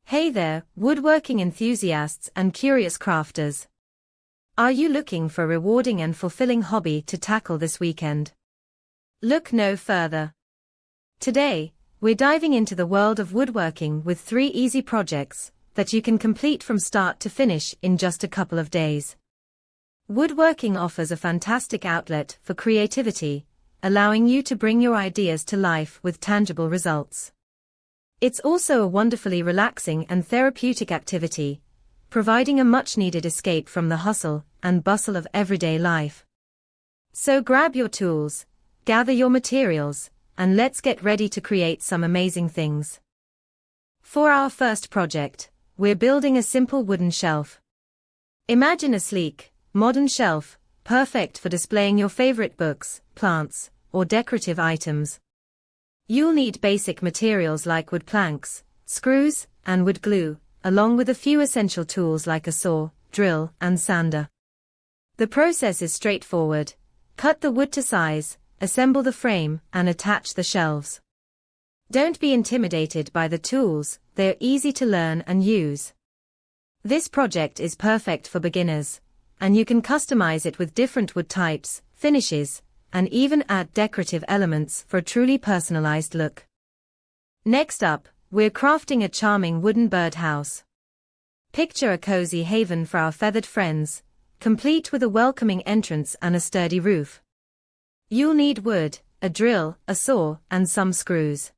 Hey there, woodworking enthusiasts and curious crafters. Are you looking for a rewarding and fulfilling hobby to tackle this weekend? Look no further. Today, we're diving into the world of woodworking with 3 easy projects that you can complete from start to finish in just a couple of days. Woodworking offers a fantastic outlet for creativity, allowing you to bring your ideas to life with tangible results. It's also a wonderfully relaxing and therapeutic activity, providing a much-needed escape from the hustle and bustle of everyday life. So grab your tools, gather your materials, and let's get ready to create some amazing things. For our first project, we're building a simple wooden shelf. Imagine a sleek, modern shelf, perfect for displaying your favorite books, plants, or decorative items. You'll need basic materials like wood planks, screws, and wood glue, along with a few essential tools like a saw, drill, and sander. The process is straightforward. Cut the wood to size, assemble the frame, and attach the shelves. Don't be intimidated by the tools, they're easy to learn and use. This project is perfect for beginners, and you can customize it with different wood types, finishes, and even add decorative elements for a truly personalized look. Next up, we're crafting a charming wooden birdhouse. Picture a cozy haven for our feathered friends, complete with a welcoming entrance and a sturdy roof. You'll need wood, a drill, a saw, and some screws.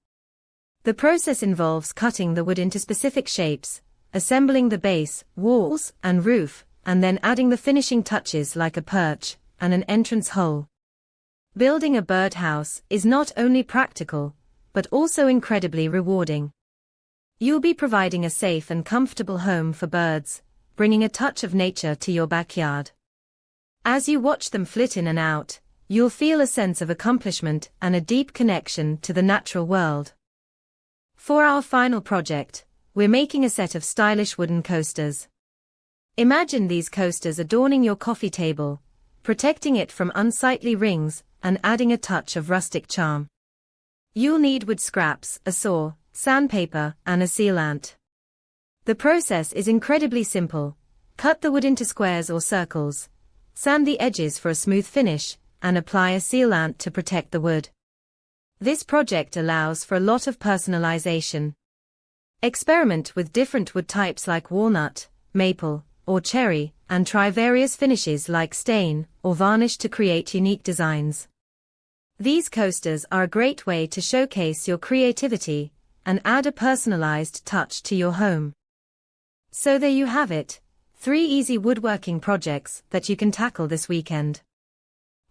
The process involves cutting the wood into specific shapes, assembling the base, walls, and roof, and then adding the finishing touches like a perch and an entrance hole. Building a birdhouse is not only practical, but also incredibly rewarding. You'll be providing a safe and comfortable home for birds, bringing a touch of nature to your backyard. As you watch them flit in and out, you'll feel a sense of accomplishment and a deep connection to the natural world. For our final project, we're making a set of stylish wooden coasters. Imagine these coasters adorning your coffee table, protecting it from unsightly rings, and adding a touch of rustic charm. You'll need wood scraps, a saw, sandpaper, and a sealant. The process is incredibly simple. Cut the wood into squares or circles, sand the edges for a smooth finish, and apply a sealant to protect the wood. This project allows for a lot of personalization. Experiment with different wood types like walnut, maple, or cherry, and try various finishes like stain or varnish to create unique designs. These coasters are a great way to showcase your creativity and add a personalized touch to your home. So there you have it, 3 easy woodworking projects that you can tackle this weekend.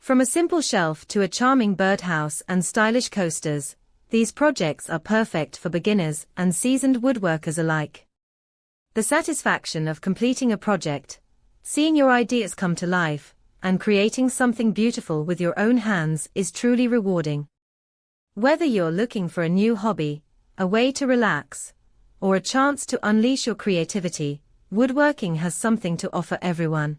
From a simple shelf to a charming birdhouse and stylish coasters, these projects are perfect for beginners and seasoned woodworkers alike. The satisfaction of completing a project, seeing your ideas come to life, and creating something beautiful with your own hands is truly rewarding. Whether you're looking for a new hobby, a way to relax, or a chance to unleash your creativity, woodworking has something to offer everyone.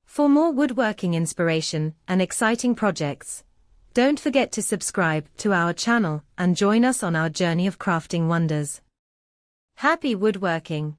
For more woodworking inspiration and exciting projects, don't forget to subscribe to our channel and join us on our journey of crafting wonders. Happy woodworking!